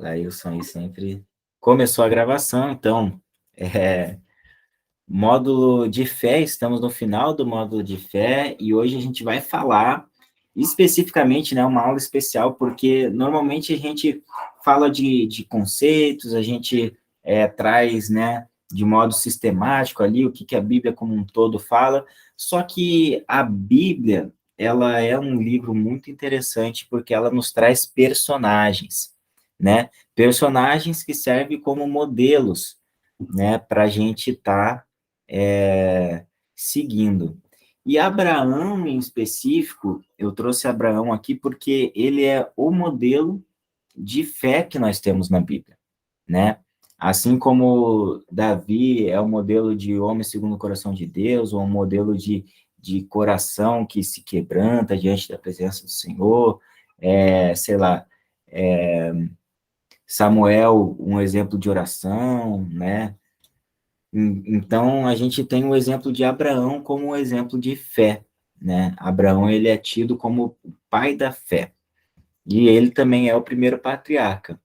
Lailson aí sempre começou a gravação, então, módulo de fé, estamos no final do módulo de fé, e hoje a gente vai falar especificamente, né, uma aula especial, porque normalmente a gente fala de conceitos, a gente traz, né, de modo sistemático ali, o que a Bíblia como um todo fala, só que a Bíblia, ela é um livro muito interessante, porque ela nos traz personagens, né, personagens que servem como modelos, né, para a gente estar seguindo. E Abraão, em específico, eu trouxe Abraão aqui porque ele é o modelo de fé que nós temos na Bíblia, né? Assim como Davi é o modelo de homem segundo o coração de Deus, ou um modelo de coração que se quebranta diante da presença do Senhor, sei lá, Samuel, um exemplo de oração, né? Então, a gente tem o exemplo de Abraão como um exemplo de fé, né? Abraão, ele é tido como o pai da fé. E ele também é o primeiro patriarca.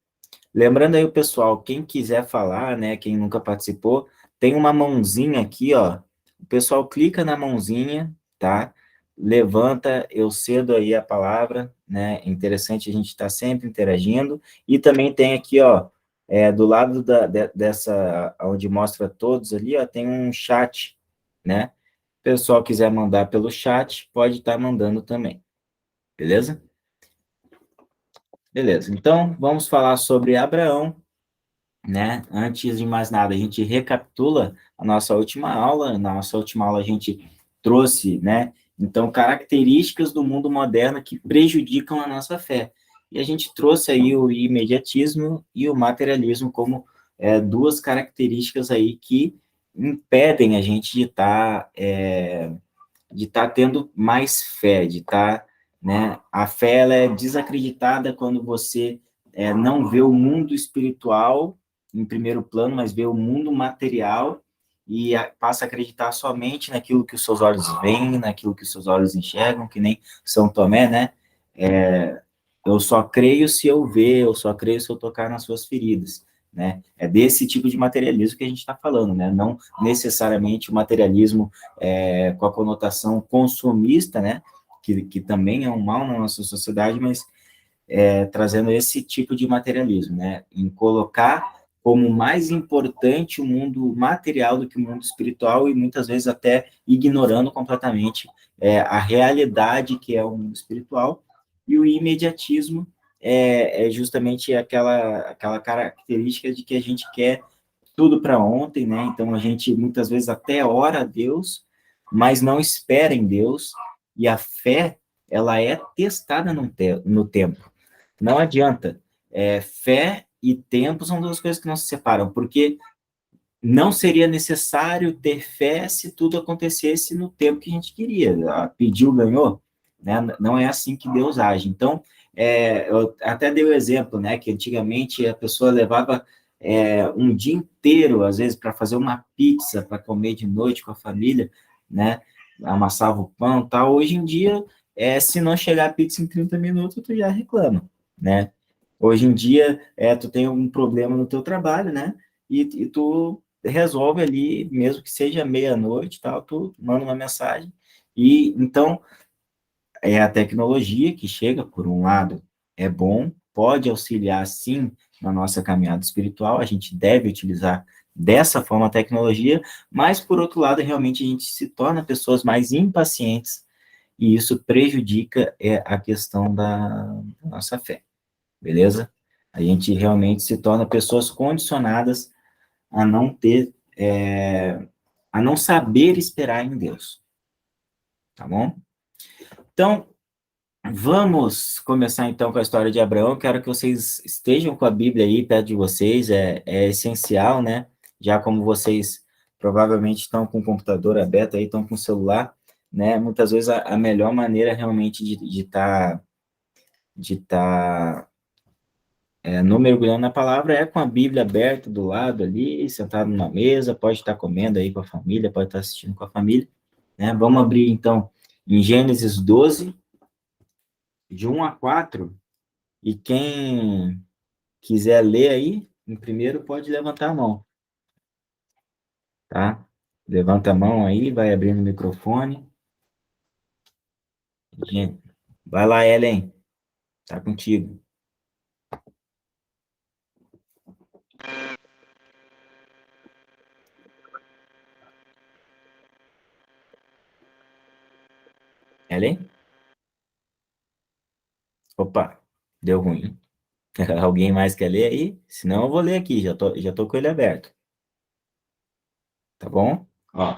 Lembrando aí o pessoal, quem quiser falar, né, quem nunca participou, tem uma mãozinha aqui, ó. O pessoal clica na mãozinha, tá? Levanta, eu cedo aí a palavra, né? É interessante a gente estar sempre interagindo. E também tem aqui, ó, do lado dessa, onde mostra todos ali, ó, tem um chat, né? Se o pessoal quiser mandar pelo chat, pode estar mandando também, beleza? Beleza, então vamos falar sobre Abraão, né? Antes de mais nada, a gente recapitula a nossa última aula. Na nossa última aula, a gente trouxe, né? Então, características do mundo moderno que prejudicam a nossa fé. E a gente trouxe aí o imediatismo e o materialismo como duas características aí que impedem a gente de estar tendo mais fé, de estar, né? A fé ela é desacreditada quando você não vê o mundo espiritual em primeiro plano, mas vê o mundo material e passa a acreditar somente naquilo que os seus olhos veem, naquilo que os seus olhos enxergam, que nem São Tomé, né? Eu só creio se eu ver, eu só creio se eu tocar nas suas feridas, né? É desse tipo de materialismo que a gente está falando, né? Não necessariamente o materialismo com a conotação consumista, né? Que também é um mal na nossa sociedade, mas trazendo esse tipo de materialismo, né? Em colocar como mais importante o mundo material do que o mundo espiritual e muitas vezes até ignorando completamente a realidade que é o mundo espiritual. E o imediatismo é justamente aquela característica de que a gente quer tudo para ontem, né? Então a gente muitas vezes até ora a Deus, mas não espera em Deus, e a fé ela é testada no tempo. Não adianta. Fé e tempo são duas coisas que não se separam, porque não seria necessário ter fé se tudo acontecesse no tempo que a gente queria. Pediu, ganhou, né? Não é assim que Deus age. Então, eu até dei o exemplo, né, que antigamente a pessoa levava um dia inteiro, às vezes, para fazer uma pizza, para comer de noite com a família, né? Amassava o pão e tal. Hoje em dia, se não chegar a pizza em 30 minutos, tu já reclama, né? Hoje em dia, tu tem algum problema no teu trabalho, né? E tu resolve ali, mesmo que seja meia-noite, tal, tu manda uma mensagem. E então é a tecnologia que chega, por um lado, é bom, pode auxiliar sim na nossa caminhada espiritual, a gente deve utilizar dessa forma a tecnologia, mas por outro lado, realmente a gente se torna pessoas mais impacientes e isso prejudica a questão da nossa fé, beleza? A gente realmente se torna pessoas condicionadas a não ter, a não saber esperar em Deus, tá bom? Então, vamos começar então com a história de Abraão. Quero que vocês estejam com a Bíblia aí perto de vocês, é essencial, né? Já como vocês provavelmente estão com o computador aberto aí, estão com o celular, né? Muitas vezes a melhor maneira realmente de tá no mergulhando na palavra é com a Bíblia aberta do lado ali, sentado numa mesa, pode estar comendo aí com a família, pode estar assistindo com a família, né? Vamos abrir então em Gênesis 12, de 1 a 4, e quiser ler aí, em primeiro pode levantar a mão, tá? Levanta a mão aí, vai abrindo o microfone. Gente, vai lá, Ellen, tá contigo. Ellen? Opa, deu ruim. Alguém mais quer ler aí? Senão eu vou ler aqui, já tô com ele aberto, tá bom? Ó,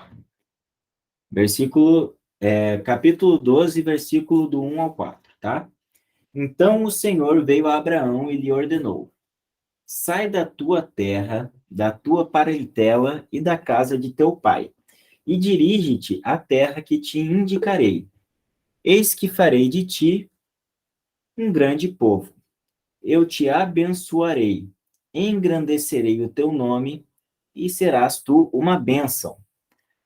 capítulo 12, versículo do 1 ao 4, tá? Então o Senhor veio a Abraão e lhe ordenou: sai da tua terra, da tua parentela e da casa de teu pai, e dirige-te à terra que te indicarei. Eis que farei de ti um grande povo. Eu te abençoarei, engrandecerei o teu nome e serás tu uma bênção.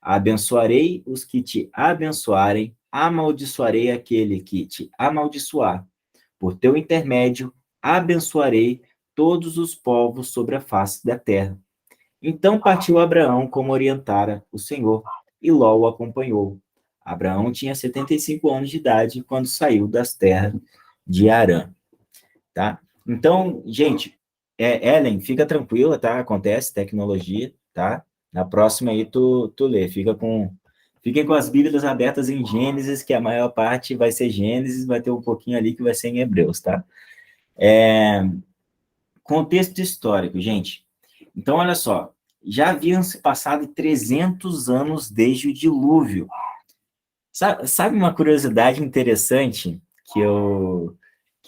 Abençoarei os que te abençoarem, amaldiçoarei aquele que te amaldiçoar. Por teu intermédio, abençoarei todos os povos sobre a face da terra. Então partiu Abraão como orientara o Senhor, e Ló o acompanhou. Abraão tinha 75 anos de idade quando saiu das terras de Harã, tá? Então, gente, Ellen, fica tranquila, tá? Acontece tecnologia, tá? Na próxima aí tu lê, fiquem com as Bíblias abertas em Gênesis, que a maior parte vai ser Gênesis, vai ter um pouquinho ali que vai ser em Hebreus, tá? Contexto histórico, gente. Então, olha só, já haviam se passado 300 anos desde o dilúvio. Sabe uma curiosidade interessante que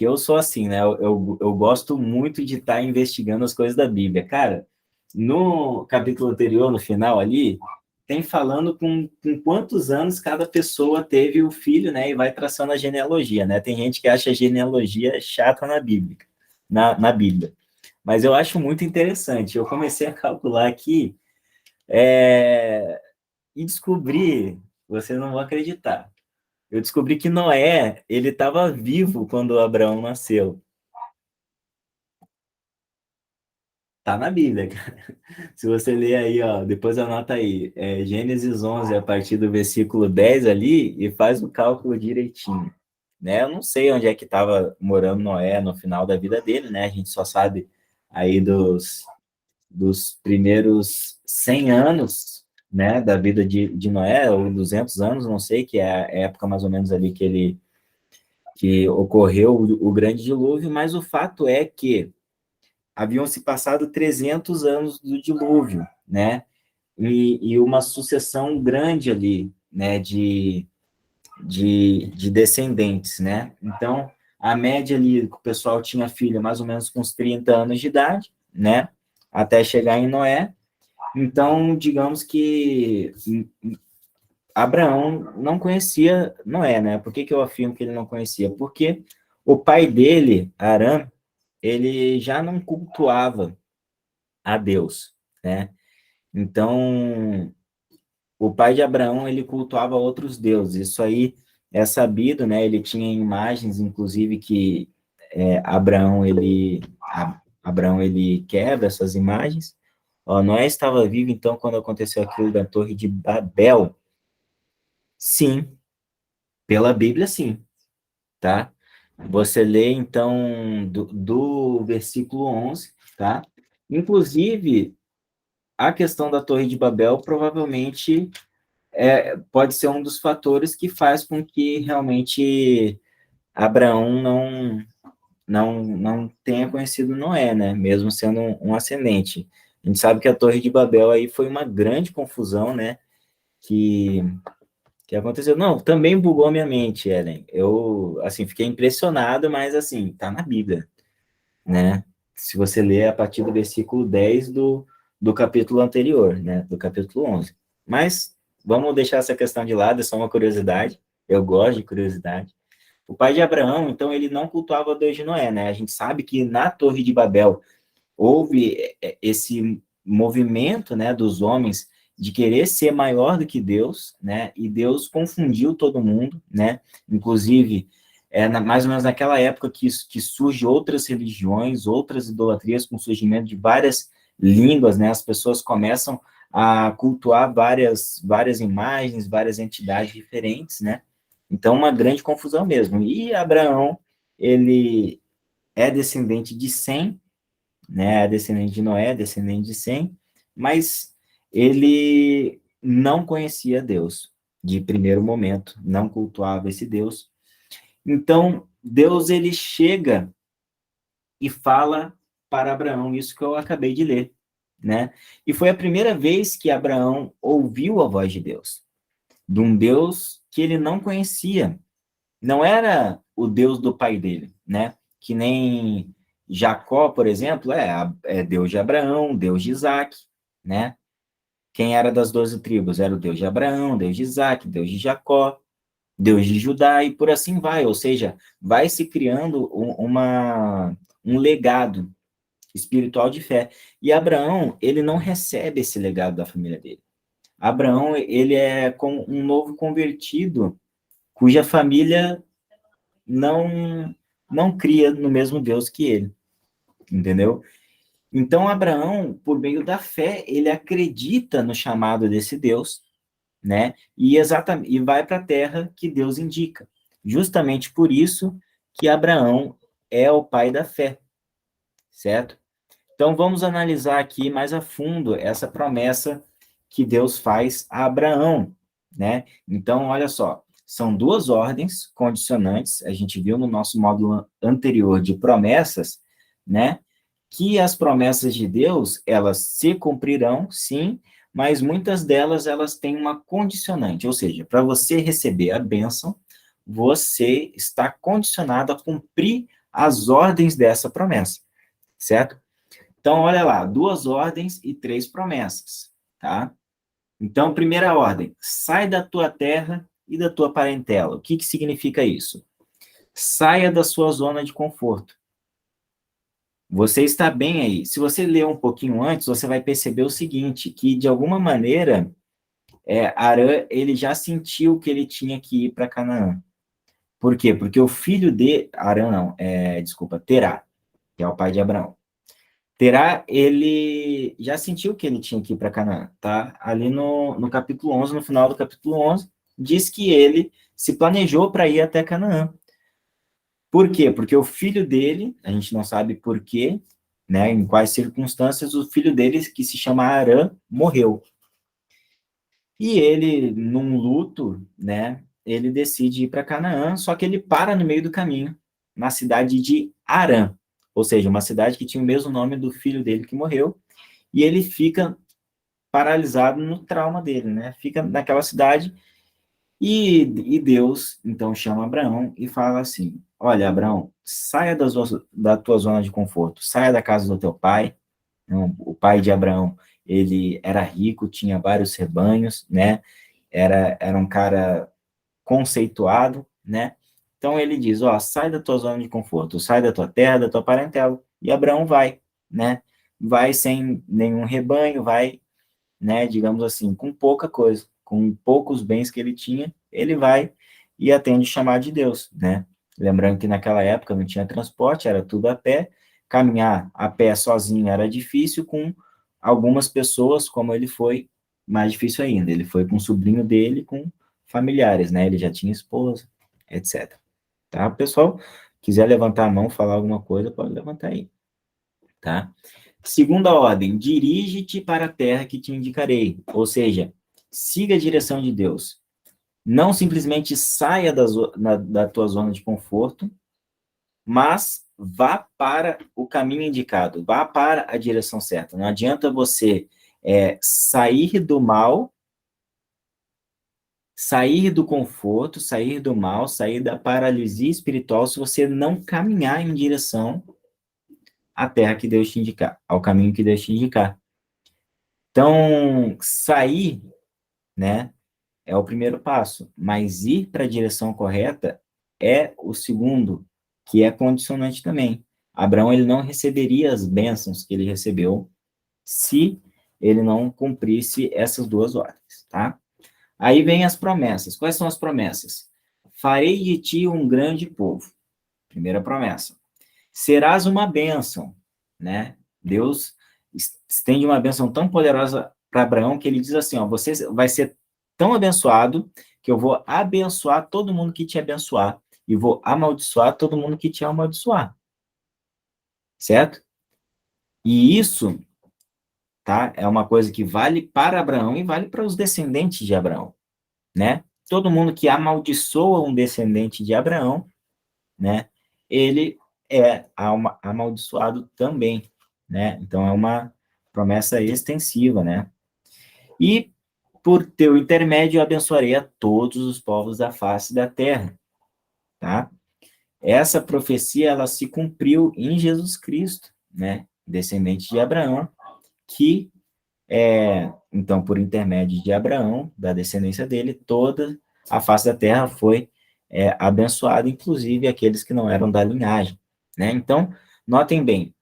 eu sou assim, né? Eu gosto muito de estar investigando as coisas da Bíblia. Cara, no capítulo anterior, no final ali, tem falando com quantos anos cada pessoa teve o filho, né? E vai traçando a genealogia, né? Tem gente que acha a genealogia chata na Bíblia, na Bíblia. Mas eu acho muito interessante. Eu comecei a calcular aqui e descobri, vocês não vão acreditar, eu descobri que Noé, ele estava vivo quando Abraão nasceu. Tá na Bíblia, cara. Se você ler aí, ó, depois anota aí, Gênesis 11, a partir do versículo 10 ali, e faz o cálculo direitinho, né? Eu não sei onde é que estava morando Noé no final da vida dele, né? A gente só sabe aí dos primeiros 100 anos, né, da vida de Noé, ou 200 anos, não sei, que é a época mais ou menos ali que ocorreu o grande dilúvio, mas o fato é que haviam se passado 300 anos do dilúvio, né, e uma sucessão grande ali, né, de descendentes, né, então a média ali, o pessoal tinha filho mais ou menos com uns 30 anos de idade, né, até chegar em Noé. Então, digamos que Abraão não conhecia Noé, né? Por que eu afirmo que ele não conhecia? Porque o pai dele, Arã, ele já não cultuava a Deus, né? Então, o pai de Abraão, ele cultuava outros deuses. Isso aí é sabido, né? Ele tinha imagens, inclusive, que Abraão, ele quebra essas imagens. Ó, Noé estava vivo, então, quando aconteceu aquilo da Torre de Babel. Sim, pela Bíblia, sim, tá? Você lê, então, do versículo 11, tá? Inclusive, a questão da Torre de Babel provavelmente pode ser um dos fatores que faz com que realmente Abraão não tenha conhecido Noé, né? Mesmo sendo um ascendente. A gente sabe que a Torre de Babel aí foi uma grande confusão, né? Que aconteceu. Não, também bugou minha mente, Ellen. Eu, assim, fiquei impressionado, mas, assim, tá na Bíblia, né? Se você ler a partir do versículo 10 do capítulo anterior, né? Do capítulo 11. Mas vamos deixar essa questão de lado, é só uma curiosidade. Eu gosto de curiosidade. O pai de Abraão, então, ele não cultuava o Deus de Noé, né? A gente sabe que na Torre de Babel houve esse movimento, né, dos homens de querer ser maior do que Deus, né? E Deus confundiu todo mundo, né? Inclusive, mais ou menos naquela época que surge outras religiões, outras idolatrias, com o surgimento de várias línguas, né? As pessoas começam a cultuar várias imagens, várias entidades diferentes, né? Então, uma grande confusão mesmo. E Abraão, ele é descendente de Sem, né? É descendente de Noé, descendente de Sem, mas ele não conhecia Deus de primeiro momento, não cultuava esse Deus. Então, Deus, ele chega e fala para Abraão, isso que eu acabei de ler, né? E foi a primeira vez que Abraão ouviu a voz de um Deus que ele não conhecia. Não era o Deus do pai dele, né? Que nem Jacó, por exemplo, é Deus de Abraão, Deus de Isaac, né? Quem era das 12 tribos? Era o Deus de Abraão, Deus de Isaac, Deus de Jacó, Deus de Judá, e por assim vai. Ou seja, vai se criando um legado espiritual de fé. E Abraão, ele não recebe esse legado da família dele. Abraão, ele é como um novo convertido, cuja família não cria no mesmo Deus que ele, entendeu? Então, Abraão, por meio da fé, ele acredita no chamado desse Deus, né? E vai para a terra que Deus indica. Justamente por isso que Abraão é o pai da fé, certo? Então, vamos analisar aqui mais a fundo essa promessa que Deus faz a Abraão, né? Então, olha só, são duas ordens condicionantes, a gente viu no nosso módulo anterior de promessas, né? Que as promessas de Deus, elas se cumprirão, sim, mas muitas delas, elas têm uma condicionante, ou seja, para você receber a bênção, você está condicionado a cumprir as ordens dessa promessa, certo? Então, olha lá, duas ordens e três promessas, tá? Então, primeira ordem, sai da tua terra e da tua parentela. O que que significa isso? Saia da sua zona de conforto. Você está bem aí. Se você ler um pouquinho antes, você vai perceber o seguinte, que de alguma maneira, Arã, ele já sentiu que ele tinha que ir para Canaã. Por quê? Porque o filho de Arã, não, desculpa, Terá, que é o pai de Abraão. Terá, ele já sentiu que ele tinha que ir para Canaã, tá? Ali no capítulo 11, no final do capítulo 11, diz que ele se planejou para ir até Canaã. Por quê? Porque o filho dele, a gente não sabe por quê, né, em quais circunstâncias, o filho dele, que se chama Arã, morreu. E ele, num luto, né, ele decide ir para Canaã, só que ele para no meio do caminho, na cidade de Arã, ou seja, uma cidade que tinha o mesmo nome do filho dele que morreu, e ele fica paralisado no trauma dele, né? Fica naquela cidade e Deus, então, chama Abraão e fala assim, olha, Abraão, saia da tua zona de conforto, saia da casa do teu pai. Então, o pai de Abraão, ele era rico, tinha vários rebanhos, né? Era um cara conceituado, né? Então ele diz, ó, sai da tua zona de conforto, sai da tua terra, da tua parentela. E Abraão vai, né? Vai sem nenhum rebanho, vai, né, digamos assim, com pouca coisa, com poucos bens que ele tinha, ele vai e atende o chamado de Deus, né? Lembrando que naquela época não tinha transporte, era tudo a pé, caminhar a pé sozinho era difícil, com algumas pessoas, como ele foi, mais difícil ainda. Ele foi com o sobrinho dele, com familiares, né? Ele já tinha esposa, etc. Tá, pessoal? Quiser levantar a mão, falar alguma coisa, pode levantar aí, tá? Segunda ordem, dirige-te para a terra que te indicarei. Ou seja, siga a direção de Deus. Não simplesmente saia da tua zona de conforto, mas vá para o caminho indicado, vá para a direção certa. Não adianta você sair do mal, sair do conforto, sair do mal, sair da paralisia espiritual se você não caminhar em direção à terra que Deus te indicar, ao caminho que Deus te indicar. Então, sair, né, é o primeiro passo, mas ir para a direção correta é o segundo, que é condicionante também. Abraão, ele não receberia as bênçãos que ele recebeu se ele não cumprisse essas duas ordens, tá? Aí vem as promessas. Quais são as promessas? farei de ti um grande povo. Primeira promessa. Serás uma bênção, né? Deus estende uma bênção tão poderosa para Abraão que ele diz assim, ó, você vai ser tão abençoado que eu vou abençoar todo mundo que te abençoar e vou amaldiçoar todo mundo que te amaldiçoar. Certo? E isso, tá? É uma coisa que vale para Abraão e vale para os descendentes de Abraão, né? Todo mundo que amaldiçoa um descendente de Abraão, né? Ele é amaldiçoado também, né? Então é uma promessa extensiva, né? E por teu intermédio eu abençoarei a todos os povos da face da terra, tá? Essa profecia ela se cumpriu em Jesus Cristo, né? Descendente de Abraão, que então por intermédio de Abraão, da descendência dele, toda a face da terra foi abençoada, inclusive aqueles que não eram da linhagem, né? Então, notem bem,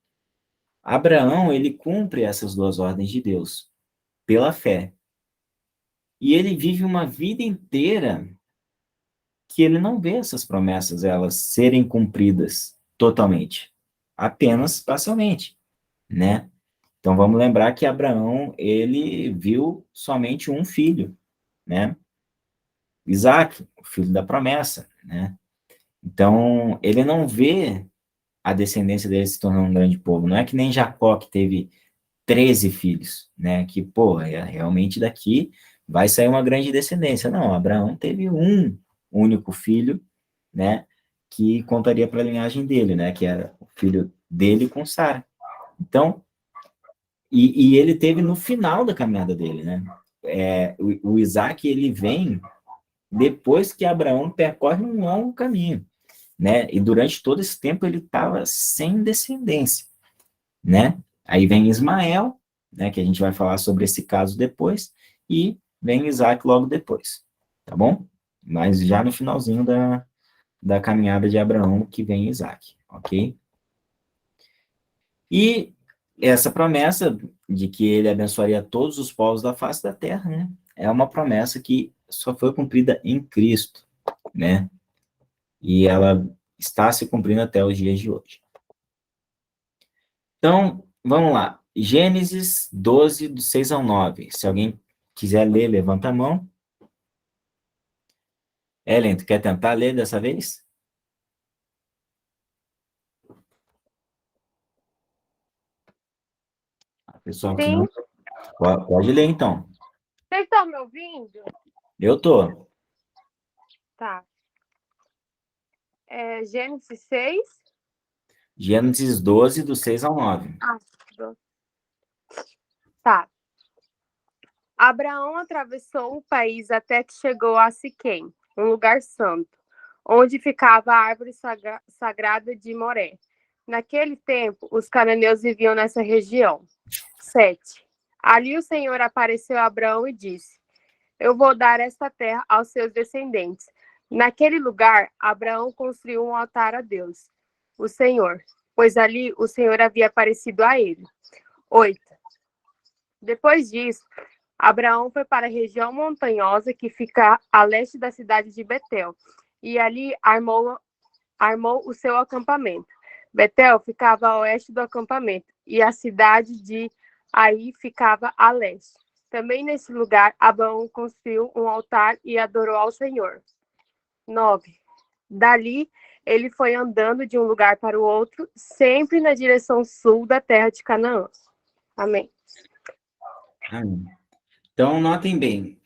Abraão, ele cumpre essas duas ordens de Deus pela fé. E ele vive uma vida inteira que ele não vê essas promessas elas serem cumpridas totalmente, apenas parcialmente, né? Então vamos lembrar que Abraão, ele viu somente um filho, né? Isaac, o filho da promessa, né? Então, ele não vê a descendência dele se tornando um grande povo. Não é que nem Jacó, que teve 13 filhos, né? Que, pô, realmente daqui vai sair uma grande descendência. Não, Abraão teve um único filho, né? Que contaria para a linhagem dele, né? Que era o filho dele com Sara. Então, e ele teve no final da caminhada dele, né? O Isaac, ele vem depois que Abraão percorre um longo caminho, né? E durante todo esse tempo ele estava sem descendência, né? Aí vem Ismael, né? Que a gente vai falar sobre esse caso depois, e vem Isaac logo depois, tá bom? Mas já no finalzinho da caminhada de Abraão que vem Isaac, ok? E essa promessa de que ele abençoaria todos os povos da face da terra, né? É uma promessa que só foi cumprida em Cristo, né? E ela está se cumprindo até os dias de hoje. Então, vamos lá. Gênesis 12, do 6 ao 9. Se alguém quiser ler, levanta a mão. Ellen, tu quer tentar ler dessa vez? Pessoal, que não... Sim. Pode ler, então. Vocês estão me ouvindo? Eu tô. Tá. Gênesis 6. Gênesis 12, do 6 ao 9. Tá. Abraão atravessou o país até que chegou a Siquém, um lugar santo, onde ficava a árvore sagrada de Moré. Naquele tempo, os cananeus viviam nessa região. 7. Ali o Senhor apareceu a Abraão e disse: Eu vou dar esta terra aos seus descendentes. Naquele lugar, Abraão construiu um altar a Deus, o Senhor, pois ali o Senhor havia aparecido a ele. 8. Depois disso, Abraão foi para a região montanhosa que fica a leste da cidade de Betel, e ali armou o seu acampamento. Betel ficava a oeste do acampamento, e a cidade de Ai ficava a leste. Também nesse lugar, Abraão construiu um altar e adorou ao Senhor. 9. Dali, ele foi andando de um lugar para o outro, sempre na direção sul da terra de Canaã. Amém. Então, notem bem,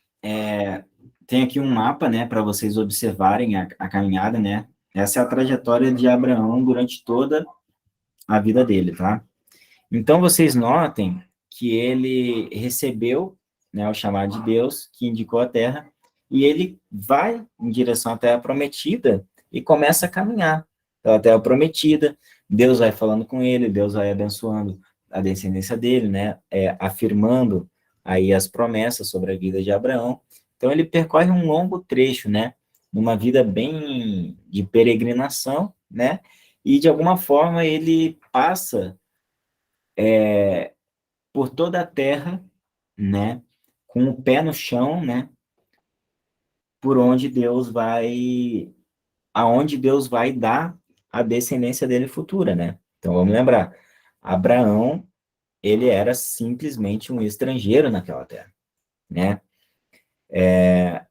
tem aqui um mapa, né, para vocês observarem a caminhada, né? Essa é a trajetória de Abraão durante toda a vida dele, tá? Então, vocês notem que ele recebeu, né, o chamado de Deus, que indicou a terra, e ele vai em direção à terra prometida e começa a caminhar pela terra prometida. Deus vai falando com ele, Deus vai abençoando a descendência dele, né, afirmando aí as promessas sobre a vida de Abraão. Então, ele percorre um longo trecho, né, numa vida bem de peregrinação, né, e de alguma forma ele passa por toda a terra, né, com o pé no chão, né, por onde Deus vai aonde Deus vai dar a descendência dele futura, né? Então vamos lembrar, Abraão, ele era simplesmente um estrangeiro naquela terra, né?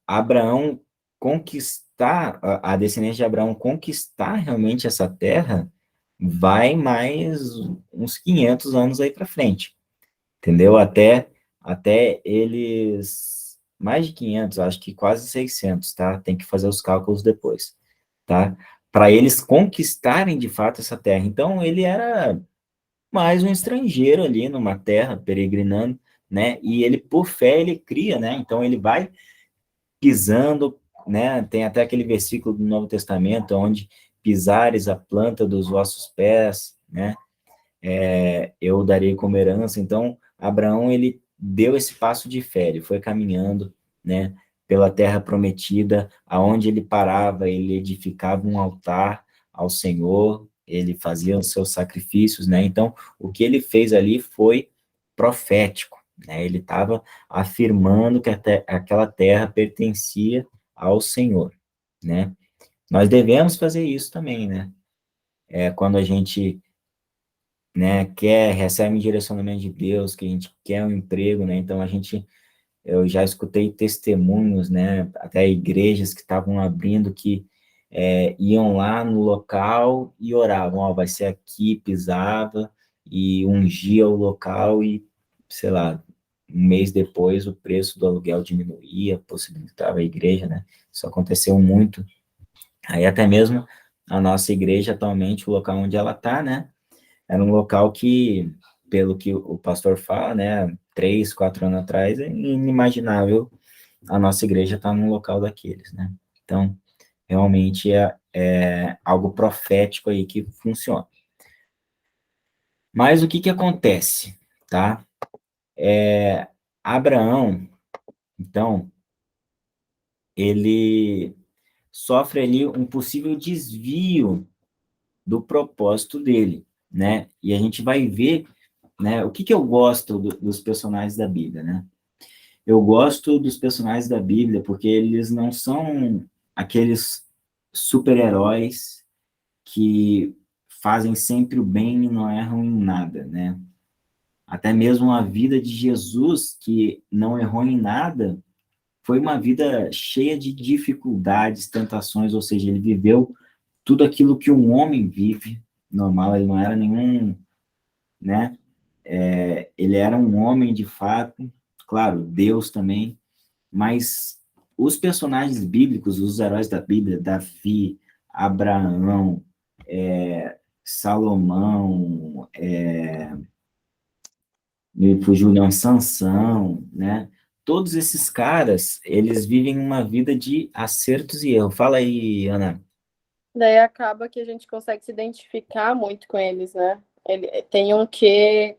Abraão conquistar, a descendência de Abraão conquistar realmente essa terra, vai mais uns 500 anos aí para frente, entendeu? Até eles, mais de 500, acho que quase 600, tá? Tem que fazer os cálculos depois, tá? Para eles conquistarem de fato essa terra. Então, ele era mais um estrangeiro ali numa terra, peregrinando, né? E ele, por fé, ele cria, né? Então, ele vai pisando, né? Tem até aquele versículo do Novo Testamento, onde pisares a planta dos vossos pés, né? Eu darei como herança. Então, Abraão, ele deu esse passo de fé, ele foi caminhando, né, pela terra prometida, aonde ele parava, ele edificava um altar ao Senhor, ele fazia os seus sacrifícios, né? Então, o que ele fez ali foi profético, né? Ele estava afirmando que aquela terra pertencia ao Senhor, né? Nós devemos fazer isso também, né? Quando a gente, né, recebe um direcionamento de Deus, que a gente quer um emprego, né? Então eu já escutei testemunhos, né, até igrejas que estavam abrindo que iam lá no local e oravam, ó, vai ser aqui, pisava e ungia o local e, sei lá, um mês depois o preço do aluguel diminuía, possibilitava a igreja, né? Isso aconteceu muito. Aí até mesmo a nossa igreja atualmente, o local onde ela está, né? Era um local que, pelo que o pastor fala, né, 3, 4 anos atrás, é inimaginável a nossa igreja estar num local daqueles, né? Então, realmente é algo profético aí que funciona. Mas o que acontece, tá? Abraão, então, ele sofre ali um possível desvio do propósito dele, né? E a gente vai ver, né? O que eu gosto dos personagens da Bíblia, né? Eu gosto dos personagens da Bíblia porque eles não são aqueles super-heróis que fazem sempre o bem e não erram em nada, né? Até mesmo a vida de Jesus, que não errou em nada, foi uma vida cheia de dificuldades, tentações, ou seja, ele viveu tudo aquilo que um homem vive, normal, ele não era nenhum, né? Ele era um homem de fato, claro, Deus também, mas os personagens bíblicos, os heróis da Bíblia, Davi, Abraão, Salomão, me fugiu não, Sansão, né? Todos esses caras, eles vivem uma vida de acertos e erros. Fala aí, Ana. Daí acaba que a gente consegue se identificar muito com eles, né? Ele tem um quê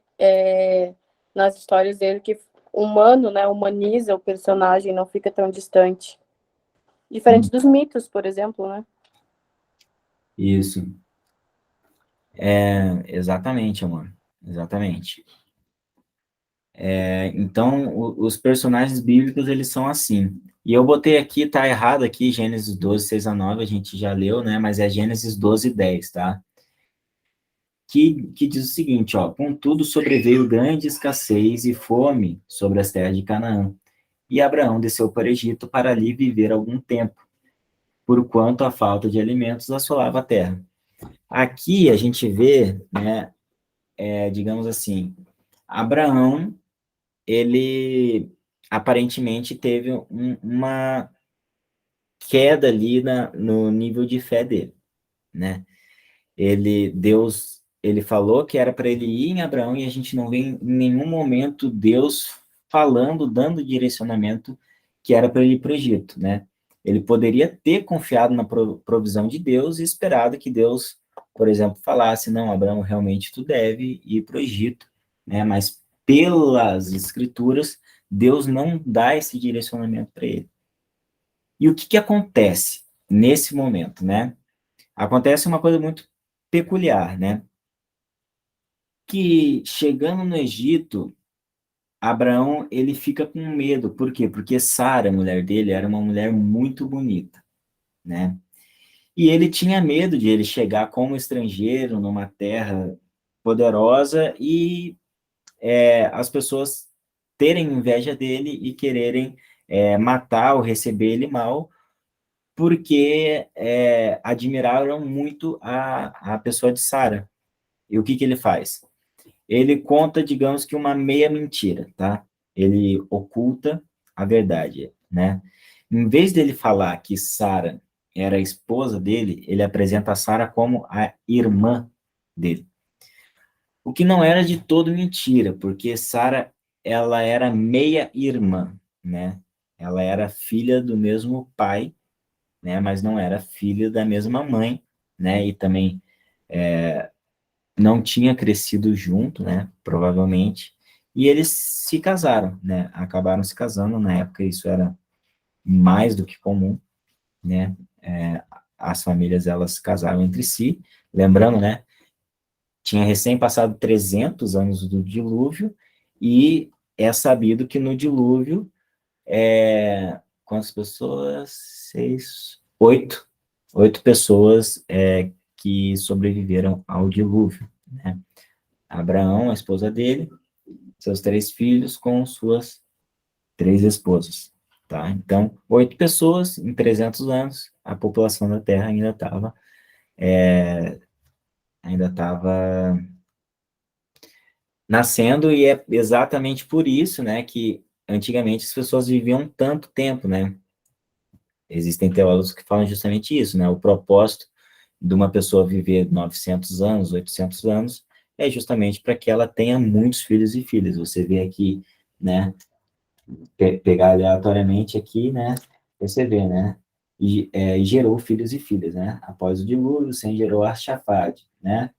nas histórias dele que humano, né? Humaniza o personagem, não fica tão distante. Diferente dos mitos, por exemplo, né? Isso. Exatamente, amor. Exatamente. Então, os personagens bíblicos, eles são assim. E eu botei aqui, tá errado aqui, Gênesis 12, 6-9, a gente já leu, né? Mas é Gênesis 12, 10, tá? Que diz o seguinte, ó: contudo sobreveio grande escassez e fome sobre as terras de Canaã. E Abraão desceu para o Egito para ali viver algum tempo, porquanto a falta de alimentos assolava a terra. Aqui a gente vê, né, digamos assim, Abraão, ele aparentemente teve uma queda ali no nível de fé dele, né? Ele falou que era para ele ir em Abraão e a gente não vê em nenhum momento Deus falando, dando direcionamento que era para ele ir para o Egito, né? Ele poderia ter confiado na provisão de Deus e esperado que Deus, por exemplo, falasse: não, Abraão, realmente tu deve ir para o Egito, né? Mas pelas escrituras, Deus não dá esse direcionamento para ele. E o que acontece nesse momento, né? Acontece uma coisa muito peculiar, né? Que chegando no Egito, Abraão, ele fica com medo. Por quê? Porque Sara, a mulher dele, era uma mulher muito bonita, né? E ele tinha medo de ele chegar como estrangeiro numa terra poderosa e as pessoas terem inveja dele e quererem matar ou receber ele mal, porque admiraram muito a pessoa de Sara. E o que que ele faz? Ele conta, digamos que uma meia mentira, tá? Ele oculta a verdade, né? Em vez dele falar que Sara era a esposa dele, ele apresenta a Sara como a irmã dele. O que não era de todo mentira, porque Sara, ela era meia-irmã, né? Ela era filha do mesmo pai, né? Mas não era filha da mesma mãe, né? E também não tinha crescido junto, né? Provavelmente. E eles se casaram, né? Acabaram se casando, na época isso era mais do que comum, né? As famílias, elas se casaram entre si, lembrando, né? Tinha recém passado 300 anos do dilúvio, e é sabido que no dilúvio, quantas pessoas? Oito pessoas que sobreviveram ao dilúvio, né? Abraão, a esposa dele, seus 3 filhos com suas 3 esposas, tá? Então, 8 pessoas em 300 anos, a população da Terra ainda estava nascendo, e é exatamente por isso, né, que antigamente as pessoas viviam tanto tempo, né? Existem teólogos que falam justamente isso, né? O propósito de uma pessoa viver 900 anos, 800 anos, é justamente para que ela tenha muitos filhos e filhas. Você vê aqui, né, pegar aleatoriamente aqui, né, você vê, né, e gerou filhos e filhas, né? Após o dilúvio, Sem gerou Arfaxade, né?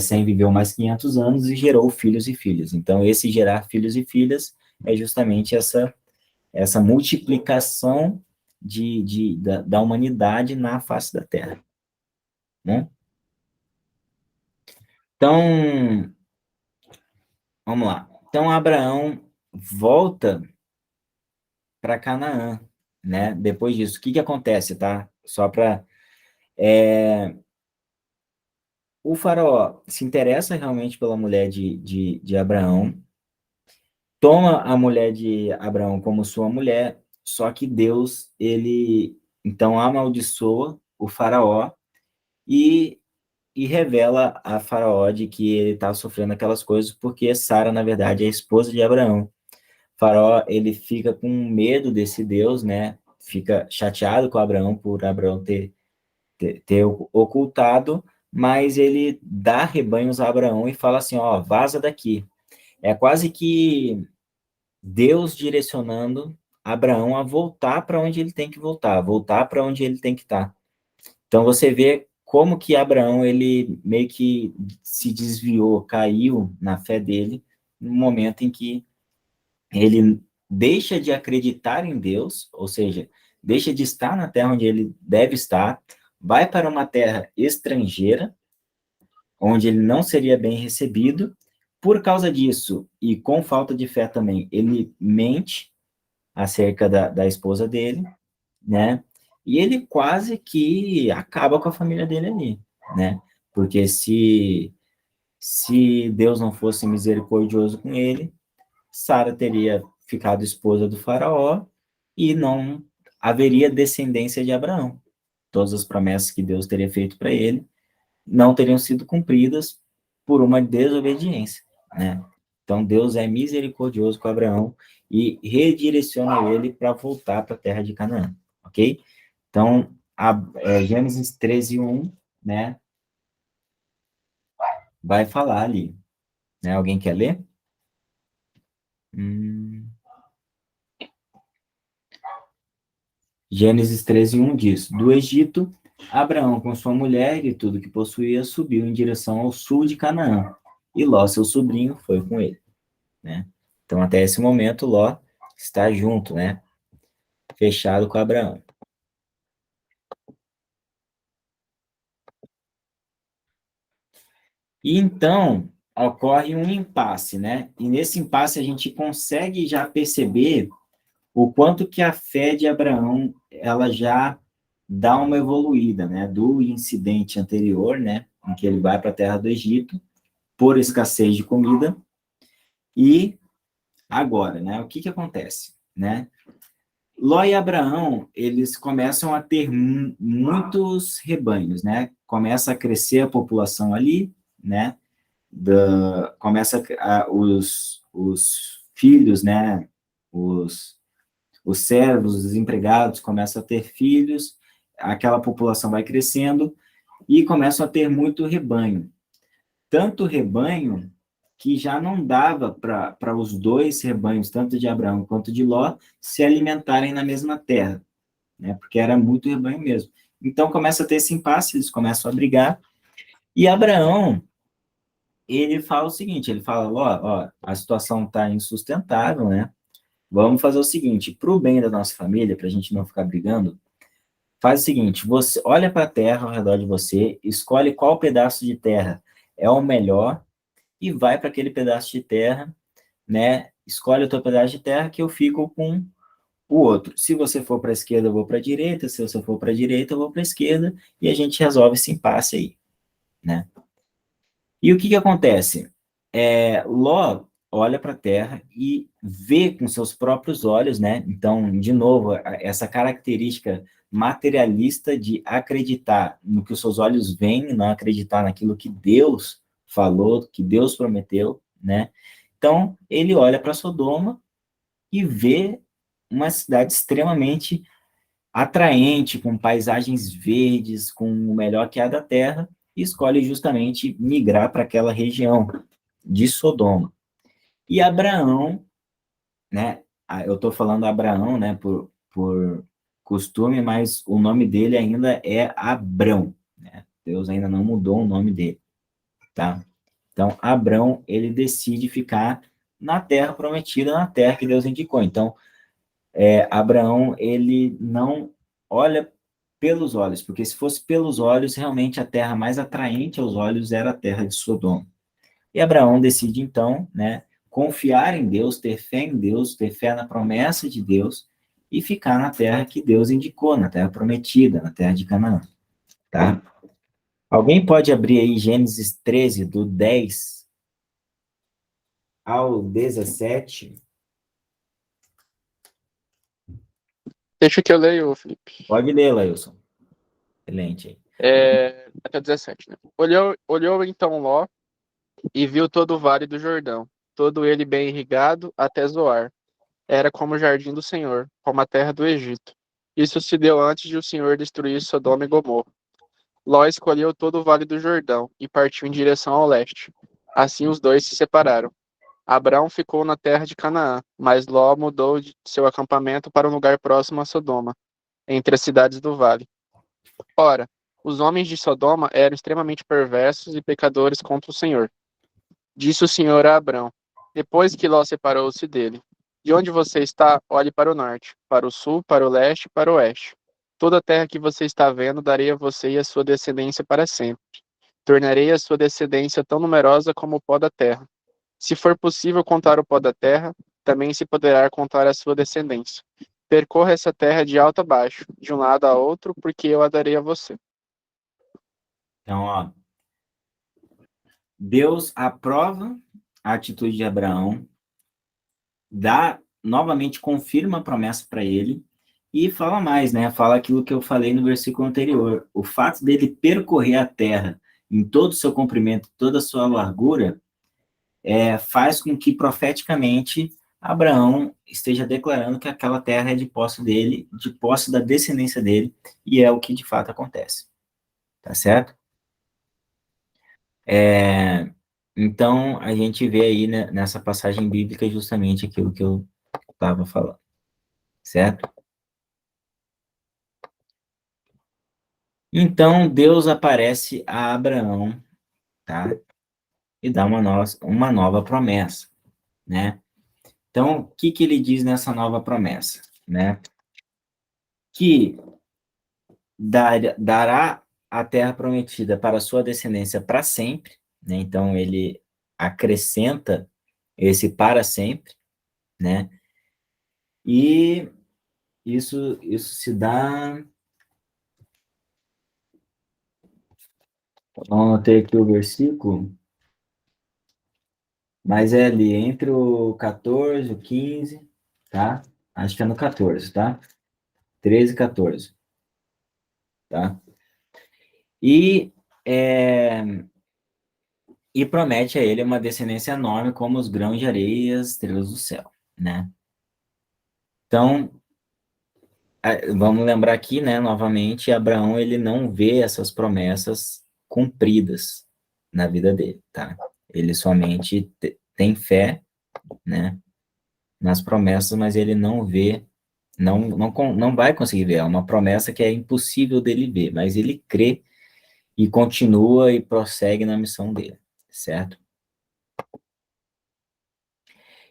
Sem viveu mais 500 anos e gerou filhos e filhas. Então, esse gerar filhos e filhas é justamente essa multiplicação da humanidade na face da Terra, né? Então, vamos lá. Então, Abraão volta para Canaã, né? Depois disso, o que que acontece, tá? Só para o faraó se interessa realmente pela mulher de Abraão, toma a mulher de Abraão como sua mulher, só que Deus, ele então amaldiçoa o faraó e, e revela a faraó de que ele está sofrendo aquelas coisas porque Sara, na verdade, é a esposa de Abraão. O faraó, ele fica com medo desse Deus, né? Fica chateado com Abraão por Abraão ter ocultado, mas ele dá rebanhos a Abraão e fala assim, ó, vaza daqui. É quase que Deus direcionando Abraão a voltar para onde ele tem que voltar para onde ele tem que estar. Então você vê como que Abraão, ele meio que se desviou, caiu na fé dele, no momento em que ele deixa de acreditar em Deus, ou seja, deixa de estar na terra onde ele deve estar, vai para uma terra estrangeira, onde ele não seria bem recebido. Por causa disso, e com falta de fé também, ele mente acerca da esposa dele, né? E ele quase que acaba com a família dele ali, né? Porque se Deus não fosse misericordioso com ele, Sara teria ficado esposa do faraó e não haveria descendência de Abraão. Todas as promessas que Deus teria feito para ele não teriam sido cumpridas por uma desobediência, né? Então Deus é misericordioso com Abraão e redireciona ele para voltar para a terra de Canaã, ok? Então, Gênesis 13:1, né, vai falar ali, né? Alguém quer ler? Gênesis 13:1 diz: Do Egito, Abraão com sua mulher e tudo que possuía subiu em direção ao sul de Canaã, e Ló, seu sobrinho, foi com ele, né? Então, até esse momento, Ló está junto, né? Fechado com Abraão. E então ocorre um impasse, né? E nesse impasse a gente consegue já perceber o quanto que a fé de Abraão ela já dá uma evoluída, né, do incidente anterior, né, em que ele vai para a terra do Egito, por escassez de comida, e agora, né, o que acontece, né? Ló e Abraão, eles começam a ter muitos rebanhos, né? Começa a crescer a população ali, né? Começa os filhos, né? Os servos, os empregados começam a ter filhos, aquela população vai crescendo e começam a ter muito rebanho. Tanto rebanho que já não dava para os dois rebanhos, tanto de Abraão quanto de Ló, se alimentarem na mesma terra, né? Porque era muito rebanho mesmo. Então começa a ter esse impasse, eles começam a brigar, e Abraão, ele fala o seguinte, ele fala, ó, a situação está insustentável, né? Vamos fazer o seguinte, para o bem da nossa família, para a gente não ficar brigando, faz o seguinte, você olha para a terra ao redor de você, escolhe qual pedaço de terra é o melhor e vai para aquele pedaço de terra, né? Escolhe o teu pedaço de terra que eu fico com o outro. Se você for para a esquerda, eu vou para a direita. Se você for para a direita, eu vou para a esquerda. E a gente resolve esse impasse aí, né? E o que acontece? Ló olha para a terra e vê com seus próprios olhos, né? Então, de novo, essa característica materialista de acreditar no que os seus olhos veem, não acreditar naquilo que Deus falou, que Deus prometeu, né? Então, ele olha para Sodoma e vê uma cidade extremamente atraente, com paisagens verdes, com o melhor que há da terra, e escolhe justamente migrar para aquela região de Sodoma. E Abraão, né? Eu estou falando Abraão, né? Por costume, mas o nome dele ainda é Abrão, né? Deus ainda não mudou o nome dele, tá? Então, Abrão, ele decide ficar na terra prometida, na terra que Deus indicou. Então, Abraão, ele não olha pelos olhos, porque se fosse pelos olhos, realmente a terra mais atraente aos olhos era a terra de Sodoma. E Abraão decide, então, né, confiar em Deus, ter fé na promessa de Deus e ficar na terra que Deus indicou, na terra prometida, na terra de Canaã, tá? Alguém pode abrir aí Gênesis 13, do 10 ao 17? Deixa que eu leio, Felipe. Pode ler, Lailson. Excelente aí. Até 17, né? Olhou então Ló e viu todo o vale do Jordão, todo ele bem irrigado até Zoar. Era como o jardim do Senhor, como a terra do Egito. Isso se deu antes de o Senhor destruir Sodoma e Gomorra. Ló escolheu todo o vale do Jordão e partiu em direção ao leste. Assim os dois se separaram. Abrão ficou na terra de Canaã, mas Ló mudou de seu acampamento para um lugar próximo a Sodoma, entre as cidades do vale. Ora, os homens de Sodoma eram extremamente perversos e pecadores contra o Senhor. Disse o Senhor a Abrão, depois que Ló separou-se dele: De onde você está, olhe para o norte, para o sul, para o leste e para o oeste. Toda a terra que você está vendo darei a você e a sua descendência para sempre. Tornarei a sua descendência tão numerosa como o pó da terra. Se for possível contar o pó da terra, também se poderá contar a sua descendência. Percorra essa terra de alto a baixo, de um lado a outro, porque eu a darei a você. Então, ó, Deus aprova a atitude de Abraão, novamente confirma a promessa para ele e fala mais, né? Fala aquilo que eu falei no versículo anterior. O fato dele percorrer a terra em todo o seu comprimento, toda a sua largura, faz com que profeticamente Abraão esteja declarando que aquela terra é de posse dele, de posse da descendência dele, e é o que de fato acontece. Tá certo? Então, a gente vê aí, né, nessa passagem bíblica justamente aquilo que eu estava falando, certo? Então, Deus aparece a Abraão, tá? E dá uma nova promessa, né? Então, o que ele diz nessa nova promessa, né? Que dará a terra prometida para a sua descendência para sempre, né? Então, ele acrescenta esse para sempre, né? E isso se dá Vamos anotei aqui o versículo, mas é ali entre o 14 e o 15, tá? Acho que é no 14, tá? 13 e 14, tá? E, é, e promete a ele uma descendência enorme como os grãos de areia e as estrelas do céu, né? Então, vamos lembrar aqui, né, novamente, Abraão, ele não vê essas promessas cumpridas na vida dele, tá? Ele somente tem fé, né, nas promessas, mas ele não vê, não vai conseguir ver. É uma promessa que é impossível dele ver, mas ele crê e continua e prossegue na missão dele, certo?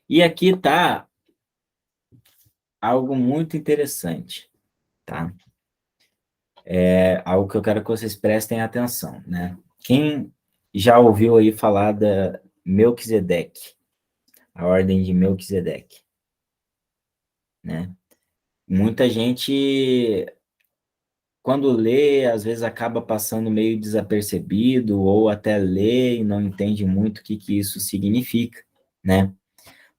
E aqui tá algo muito interessante, tá? É algo que eu quero que vocês prestem atenção, né? Quem já ouviu aí falar da Melquisedeque, a ordem de Melquisedeque, né? Muita gente, quando lê, às vezes acaba passando meio desapercebido, ou até lê e não entende muito o que que isso significa, né?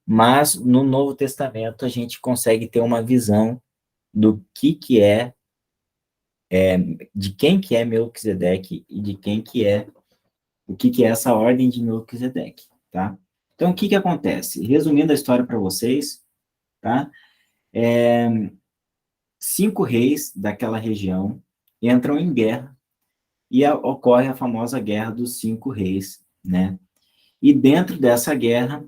Mas no Novo Testamento a gente consegue ter uma visão do que de quem que é Melquisedeque e de quem que é, o que que é essa ordem de Melquisedeque, tá? Então, o que que acontece? Resumindo a história para vocês, tá? 5 reis daquela região entram em guerra e ocorre a famosa Guerra dos 5 Reis, né? E dentro dessa guerra,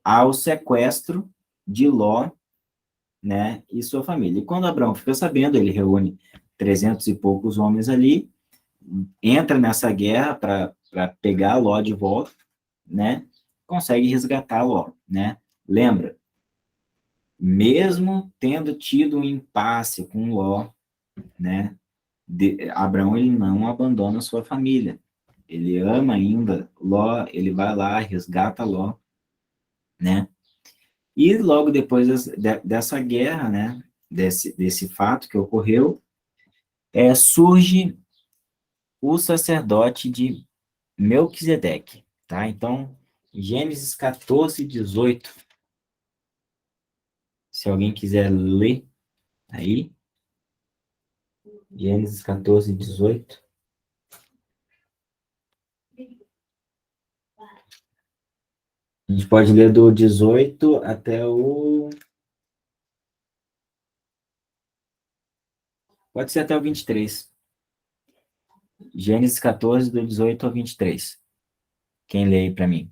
há o sequestro de Ló, né, e sua família. E quando Abraão fica sabendo, ele reúne 300 e poucos homens ali, entra nessa guerra para pegar Ló de volta, né? Consegue resgatar Ló, né? Lembra, mesmo tendo tido um impasse com Ló, né? Abraão ele não abandona sua família. Ele ama ainda Ló, ele vai lá, resgata Ló, né? E logo depois dessa guerra, né? Desse fato que ocorreu, surge o sacerdote de Melquisedeque, tá? Então, Gênesis 14, 18, se alguém quiser ler aí, Gênesis 14, 18. A gente pode ler do 18 até o... Pode ser até o 23. Gênesis 14, do 18 ao 23. Quem lê aí para mim?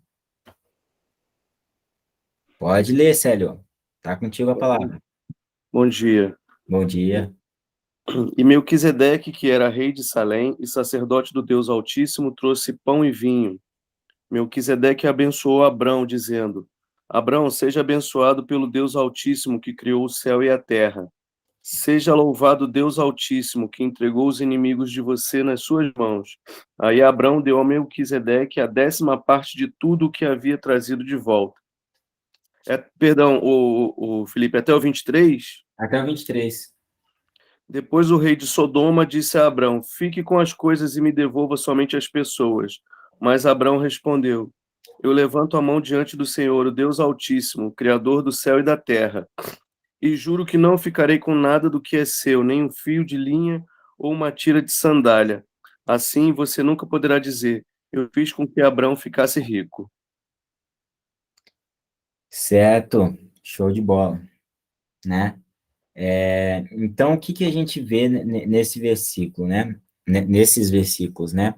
Pode ler, Célio. Tá contigo a palavra. Bom dia. Bom dia. E Melquisedeque, que era rei de Salém e sacerdote do Deus Altíssimo, trouxe pão e vinho. Melquisedeque abençoou Abrão, dizendo: Abrão, seja abençoado pelo Deus Altíssimo, que criou o céu e a terra. Seja louvado Deus Altíssimo, que entregou os inimigos de você nas suas mãos. Aí Abrão deu a Melquisedeque a 10ª parte de tudo o que havia trazido de volta. Perdão, o Felipe, até o 23? Até o 23. Depois o rei de Sodoma disse a Abrão: Fique com as coisas e me devolva somente as pessoas. Mas Abrão respondeu: Eu levanto a mão diante do Senhor, o Deus Altíssimo, Criador do céu e da terra, e juro que não ficarei com nada do que é seu, nem um fio de linha ou uma tira de sandália. Assim você nunca poderá dizer: Eu fiz com que Abrão ficasse rico. Certo. Show de bola, né? Então, o que que a gente vê nesse versículo, né? Nesses versículos, né?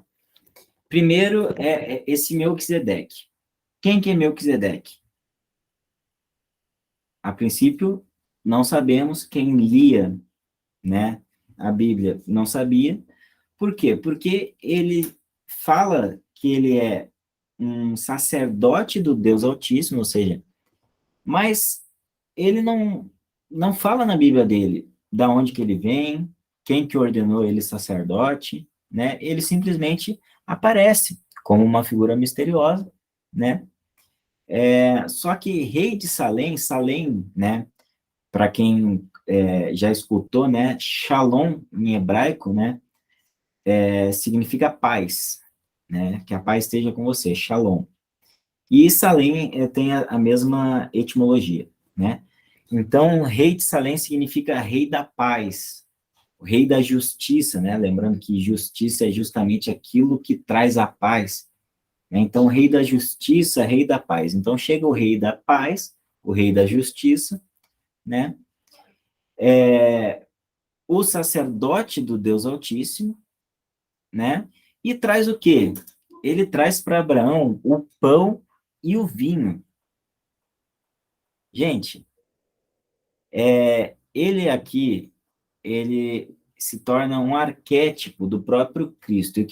Primeiro é esse Melquisedeque. Quem que é Melquisedeque? A princípio, não sabemos. Quem lia, né, a Bíblia não sabia. Por quê? Porque ele fala que ele é um sacerdote do Deus Altíssimo, ou seja, mas ele não fala na Bíblia dele da onde que ele vem, quem que ordenou ele sacerdote, né? Ele simplesmente aparece como uma figura misteriosa, né? Só que rei de Salém, Salém, né? Para quem já escutou, né? Shalom em hebraico, né? significa paz, né? Que a paz esteja com você, Shalom. E Salém tem a mesma etimologia, né? Então, rei de Salém significa rei da paz, o rei da justiça, né? Lembrando que justiça é justamente aquilo que traz a paz, né? Então, rei da justiça, rei da paz. Então, chega o rei da paz, o rei da justiça, né? O sacerdote do Deus Altíssimo, né? E traz o quê? Ele traz para Abraão o pão e o vinho. Gente, ele aqui, ele se torna um arquétipo do próprio Cristo. E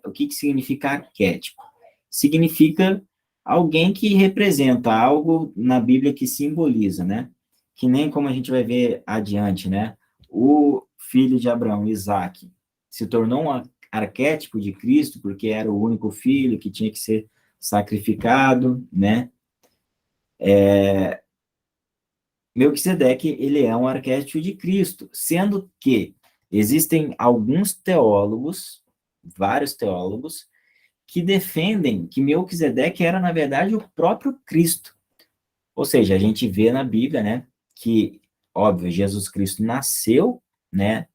o que significa arquétipo? Significa alguém que representa algo na Bíblia que simboliza, né? Que nem como a gente vai ver adiante, né? O filho de Abraão, Isaque, se tornou um arquétipo de Cristo porque era o único filho que tinha que ser sacrificado, né? Melquisedeque, ele é um arquétipo de Cristo, sendo que existem alguns teólogos, vários teólogos, que defendem que Melquisedeque era, na verdade, o próprio Cristo. Ou seja, a gente vê na Bíblia, né, que, óbvio, Jesus Cristo nasceu, né,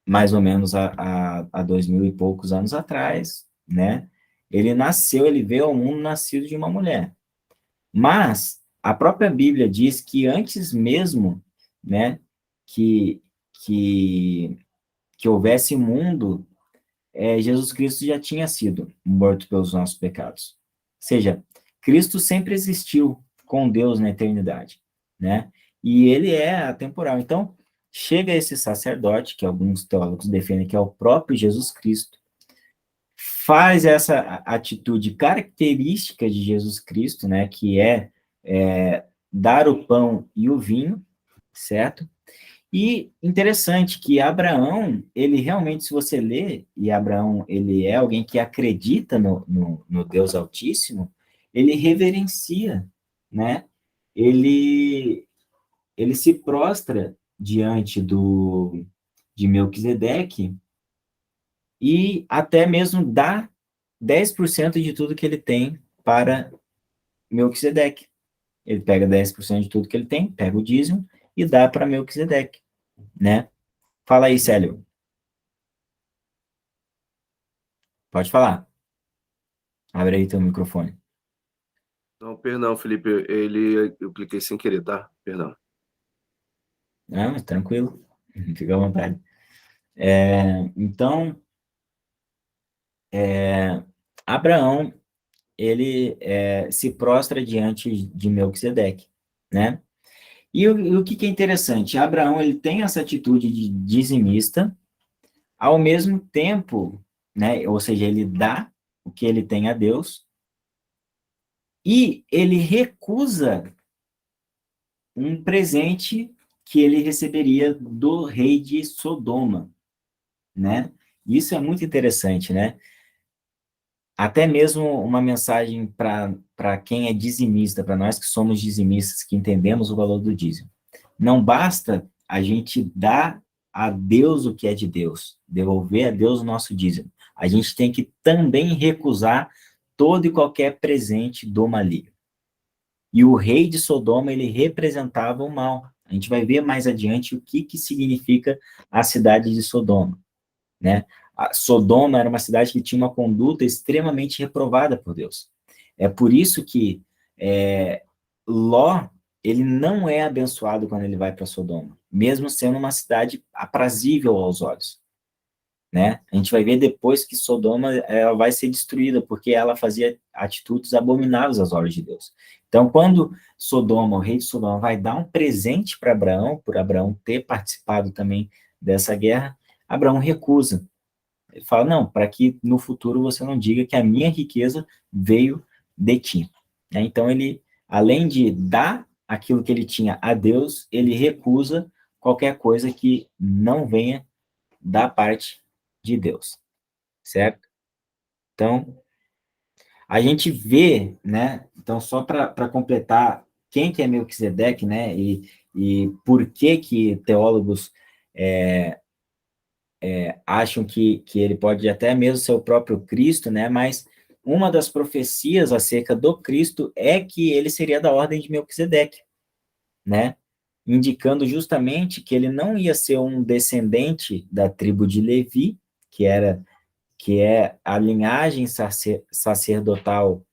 mais ou menos há 2000 e poucos anos atrás, né, ele nasceu, ele veio ao mundo nascido de uma mulher. Mas a própria Bíblia diz que antes mesmo, né, que, que, que houvesse mundo, Jesus Cristo já tinha sido morto pelos nossos pecados. Ou seja, Cristo sempre existiu com Deus na eternidade, né? E ele é atemporal. Então, chega esse sacerdote, que alguns teólogos defendem que é o próprio Jesus Cristo, faz essa atitude característica de Jesus Cristo, né, que é dar o pão e o vinho, certo? E interessante que Abraão, ele realmente, se você ler, e Abraão, ele é alguém que acredita no Deus Altíssimo, ele reverencia, né? Ele se prostra diante de Melquisedeque e até mesmo dá 10% de tudo que ele tem para Melquisedeque. Ele pega 10% de tudo que ele tem, pega o dízimo e dá para Melquisedeque, né? Fala aí, Célio. Pode falar. Abre aí teu microfone. Não, perdão, Felipe, eu cliquei sem querer, tá? Perdão. Não, mas tranquilo. Fica à vontade. Então, Abraão, ele se prostra diante de Melquisedeque, né? E o que é interessante? Abraão, ele tem essa atitude de dizimista, ao mesmo tempo, né? Ou seja, ele dá o que ele tem a Deus, e ele recusa um presente que ele receberia do rei de Sodoma, né? Isso é muito interessante, né? Até mesmo uma mensagem para quem é dizimista, para nós que somos dizimistas, que entendemos o valor do dízimo. Não basta a gente dar a Deus o que é de Deus, devolver a Deus o nosso dízimo. A gente tem que também recusar todo e qualquer presente do maligno. E o rei de Sodoma, ele representava o mal. A gente vai ver mais adiante o que significa a cidade de Sodoma, né? A Sodoma era uma cidade que tinha uma conduta extremamente reprovada por Deus. É por isso que Ló, ele não é abençoado quando ele vai para Sodoma, mesmo sendo uma cidade aprazível aos olhos, né? A gente vai ver depois que Sodoma ela vai ser destruída, porque ela fazia atitudes abomináveis aos olhos de Deus. Então, quando Sodoma, o rei de Sodoma, vai dar um presente para Abraão, por Abraão ter participado também dessa guerra, Abraão recusa. Ele fala, não, para que no futuro você não diga que a minha riqueza veio de ti. Então, ele, além de dar aquilo que ele tinha a Deus, ele recusa qualquer coisa que não venha da parte de Deus, certo? Então, a gente vê, né? Então, só para completar quem que é Melquisedeque, né? E por que teólogos acham que ele pode até mesmo ser o próprio Cristo, né? Mas uma das profecias acerca do Cristo é que ele seria da ordem de Melquisedeque, né? Indicando justamente que ele não ia ser um descendente da tribo de Levi, que é a linhagem sacerdotal,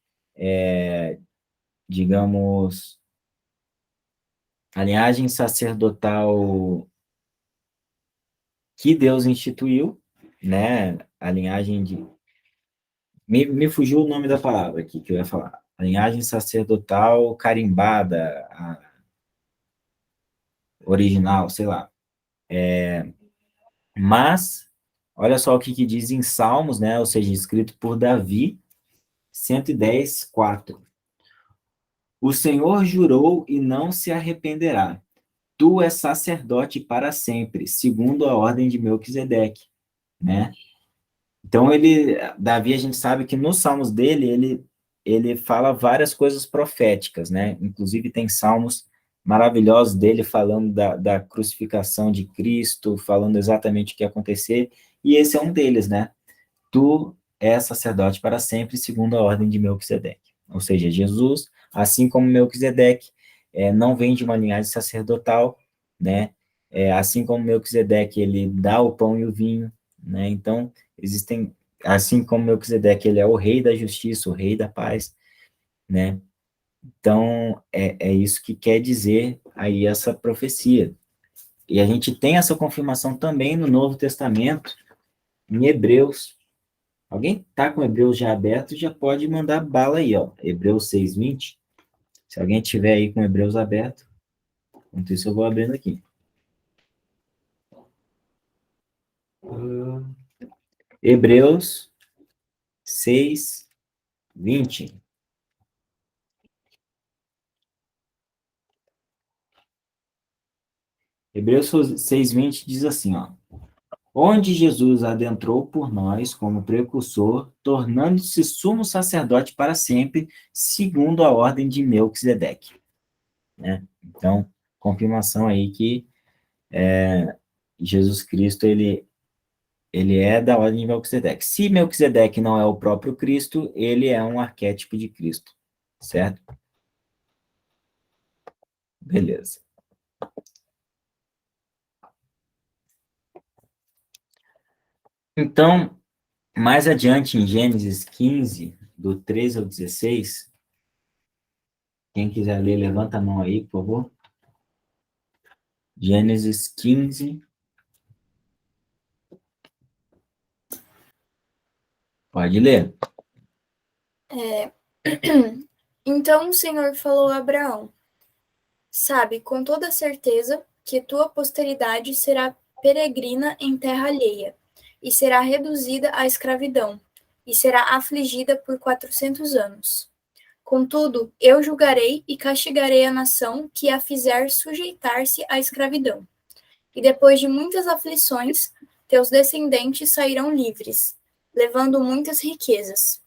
digamos, a linhagem sacerdotal que Deus instituiu, né? A linhagem de... Me fugiu o nome da palavra aqui que eu ia falar. A linhagem sacerdotal carimbada, a original, sei lá. Mas, olha só o que diz em Salmos, né? Ou seja, escrito por Davi, 110, 4. O Senhor jurou e não se arrependerá. Tu és sacerdote para sempre, segundo a ordem de Melquisedeque, né? Então, Davi, a gente sabe que nos salmos dele, ele fala várias coisas proféticas, né? Inclusive, tem salmos maravilhosos dele falando da crucificação de Cristo, falando exatamente o que ia acontecer, e esse é um deles, né? Tu és sacerdote para sempre, segundo a ordem de Melquisedeque. Ou seja, Jesus, assim como Melquisedeque, não vem de uma linhagem sacerdotal, né? Assim como Melquisedeque, ele dá o pão e o vinho, né? Então, existem, assim como Melquisedeque, ele é o rei da justiça, o rei da paz, né? Então, é isso que quer dizer aí essa profecia. E a gente tem essa confirmação também no Novo Testamento, em Hebreus. Alguém tá com Hebreus já aberto, já pode mandar bala aí, ó. Hebreus 6:20. Se alguém tiver aí com Hebreus aberto, enquanto isso eu vou abrindo aqui. Hebreus 6:20. Hebreus 6:20 diz assim, ó. Onde Jesus adentrou por nós como precursor, tornando-se sumo sacerdote para sempre, segundo a ordem de Melquisedeque, né? Então, confirmação aí que Jesus Cristo, ele é da ordem de Melquisedeque. Se Melquisedeque não é o próprio Cristo, ele é um arquétipo de Cristo, certo? Beleza. Então, mais adiante em Gênesis 15, do 13 ao 16, quem quiser ler, levanta a mão aí, por favor. Gênesis 15. Pode ler. Então o Senhor falou a Abraão: sabe com toda certeza que tua posteridade será peregrina em terra alheia, e será reduzida à escravidão, e será afligida por 400 anos. Contudo, eu julgarei e castigarei a nação que a fizer sujeitar-se à escravidão. E depois de muitas aflições, teus descendentes sairão livres, levando muitas riquezas.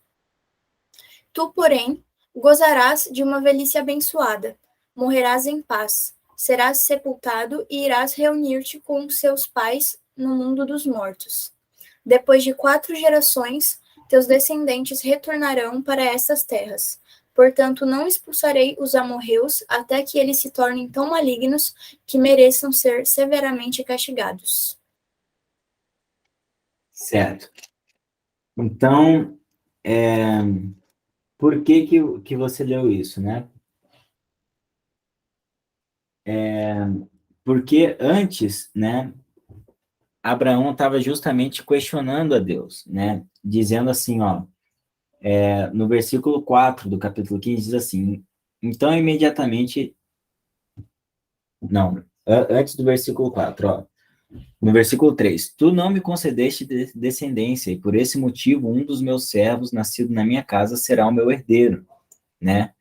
Tu, porém, gozarás de uma velhice abençoada, morrerás em paz, serás sepultado e irás reunir-te com seus pais no mundo dos mortos. Depois de 4 gerações, teus descendentes retornarão para estas terras. Portanto, não expulsarei os amorreus até que eles se tornem tão malignos que mereçam ser severamente castigados. Certo. Então, por que você leu isso, né? Porque antes, né, Abraão estava justamente questionando a Deus, né? Dizendo assim, ó, no versículo 4 do capítulo 15, diz assim, então imediatamente, não, antes do versículo 4, ó, no versículo 3, tu não me concedeste descendência, e por esse motivo um dos meus servos, nascido na minha casa, será o meu herdeiro, né?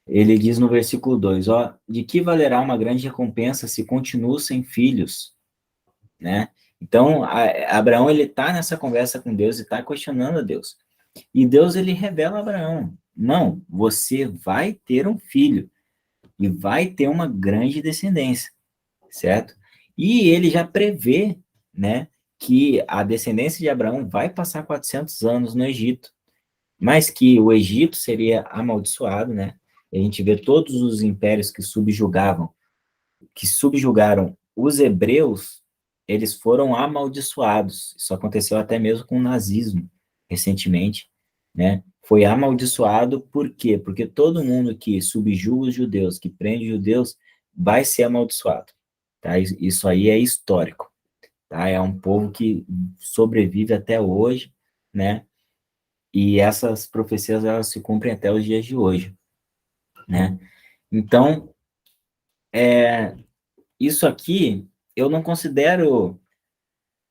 Ele diz no versículo 2, ó, de que valerá uma grande recompensa se continuo sem filhos, né? Então, Abraão, ele está nessa conversa com Deus e está questionando a Deus. E Deus, ele revela a Abraão, não, você vai ter um filho e vai ter uma grande descendência, certo? E ele já prevê, né, que a descendência de Abraão vai passar 400 anos no Egito, mas que o Egito seria amaldiçoado, né? E a gente vê todos os impérios que subjugaram os hebreus, eles foram amaldiçoados. Isso aconteceu até mesmo com o nazismo, recentemente, né? Foi amaldiçoado por quê? Porque todo mundo que subjuga os judeus, que prende os judeus, vai ser amaldiçoado. Tá? Isso aí é histórico. Tá? É um povo que sobrevive até hoje, né? E essas profecias, elas se cumprem até os dias de hoje, né? Então, isso aqui, eu não considero,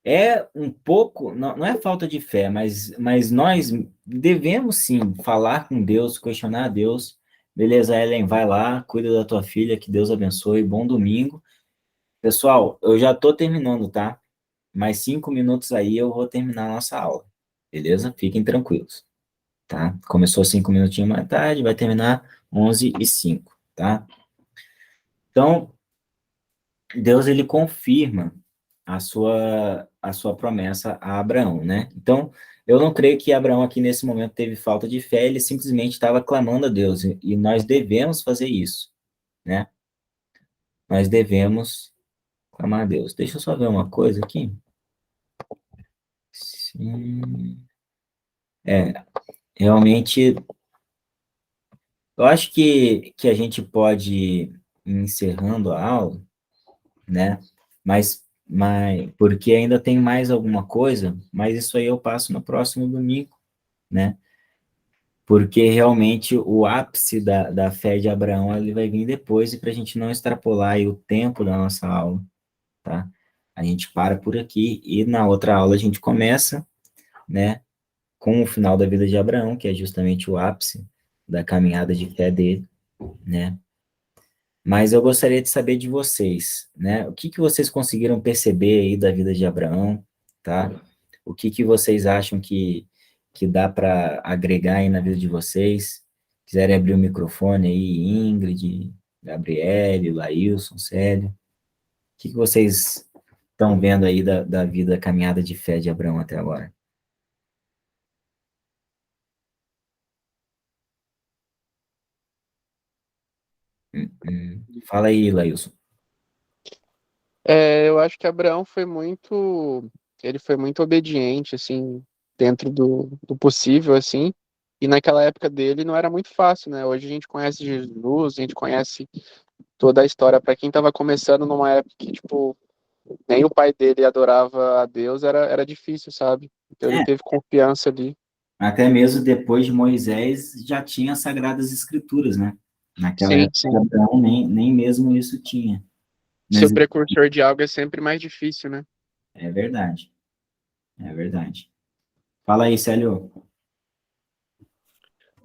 é um pouco, não é falta de fé, mas nós devemos sim falar com Deus, questionar a Deus. Beleza, Ellen, vai lá, cuida da tua filha, que Deus abençoe, bom domingo. Pessoal, eu já estou terminando, tá? Mais 5 minutos aí eu vou terminar a nossa aula, beleza? Fiquem tranquilos, tá? Começou 5 minutinhos mais tarde, vai terminar 11h05, tá? Então, Deus, ele confirma a sua promessa a Abraão, né? Então, eu não creio que Abraão aqui nesse momento teve falta de fé, ele simplesmente estava clamando a Deus, e nós devemos fazer isso, né? Nós devemos clamar a Deus. Deixa eu só ver uma coisa aqui. Sim. Realmente, eu acho que a gente pode ir encerrando a aula, né? Mas porque ainda tem mais alguma coisa, mas isso aí eu passo no próximo domingo, né? Porque realmente o ápice da fé de Abraão ele vai vir depois, e para a gente não extrapolar aí o tempo da nossa aula, tá? A gente para por aqui e na outra aula a gente começa, né, com o final da vida de Abraão, que é justamente o ápice da caminhada de fé dele, né? Mas eu gostaria de saber de vocês, né? O que que vocês conseguiram perceber aí da vida de Abraão, tá? O que que vocês acham que dá para agregar aí na vida de vocês? Quiserem abrir o microfone aí, Ingrid, Gabriele, Laílson, Célio. O que que vocês estão vendo aí da vida, caminhada de fé de Abraão até agora? Fala aí, Laílson. Eu acho que Abraão ele foi muito obediente, assim, dentro do possível, assim, e naquela época dele não era muito fácil, né? Hoje a gente conhece Jesus, a gente conhece toda a história. Para quem estava começando numa época que, tipo, nem o pai dele adorava a Deus, era difícil, sabe? Então ele É, teve confiança ali. até mesmo depois de Moisés já tinha as Sagradas Escrituras, né? Naquela Sim, época de sim. Abraão nem mesmo isso tinha. Ser Mas o precursor de algo é sempre mais difícil, né? é verdade, é verdade. Fala aí, Célio.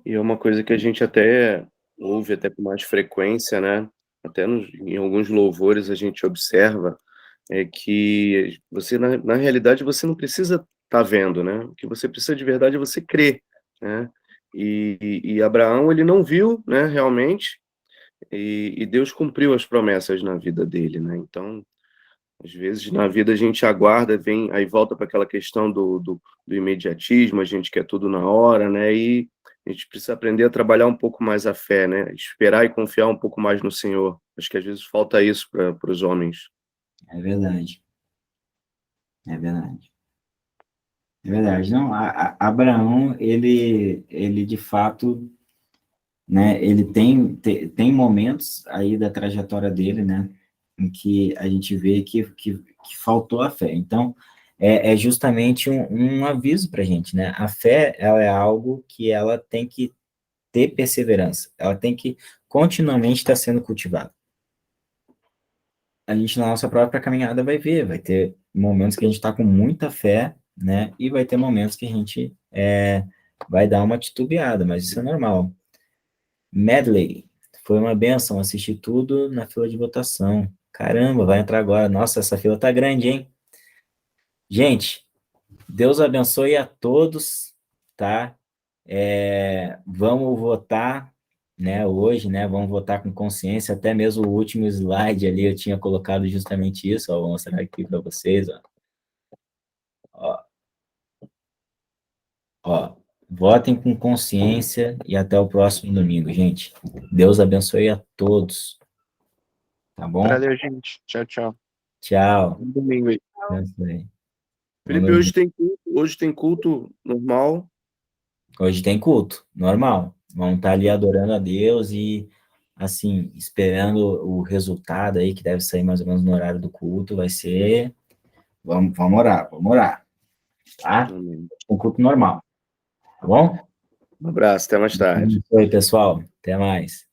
E é uma coisa que a gente até ouve até com mais frequência, né? Até em alguns louvores a gente observa é que você na realidade você não precisa estar vendo, né? O que você precisa de verdade é você crer, né? E Abraão ele não viu, né? Realmente, e Deus cumpriu as promessas na vida dele, né? Então às vezes na vida a gente aguarda, vem, aí volta para aquela questão do imediatismo, a gente quer tudo na hora, né? E a gente precisa aprender a trabalhar um pouco mais a fé, né? Esperar e confiar um pouco mais no Senhor. Acho que às vezes falta isso para os homens. É verdade, é verdade. É verdade. Não, Abraão, ele de fato, né, ele tem momentos aí da trajetória dele, né, em que a gente vê que faltou a fé. Então, é justamente um aviso para a gente, né? A fé, ela é algo que ela tem que ter perseverança, ela tem que continuamente estar sendo cultivada. A gente, na nossa própria caminhada, vai ver, vai ter momentos que a gente está com muita fé, né? E vai ter momentos que a gente vai dar uma titubeada, mas isso é normal. Medley, foi uma benção assistir tudo na fila de votação. Caramba, vai entrar agora. Nossa, essa fila tá grande, hein? Gente, Deus abençoe a todos, tá? Vamos votar, né, hoje, né? Vamos votar com consciência. Até mesmo o último slide ali eu tinha colocado justamente isso. Ó, vou mostrar aqui para vocês, ó. Ó, votem com consciência e até o próximo domingo, gente. Deus abençoe a todos, tá bom? Valeu, gente. Tchau, tchau. Tchau. Bom domingo aí. Abençoe. Felipe, hoje tem culto normal. Hoje tem culto, normal. Vamos estar ali adorando a Deus e, assim, esperando o resultado aí, que deve sair mais ou menos no horário do culto. Vai ser... Vamos orar. Tá? Amém. Um culto normal. Tá bom? Um abraço, até mais tarde. Oi, pessoal. Até mais.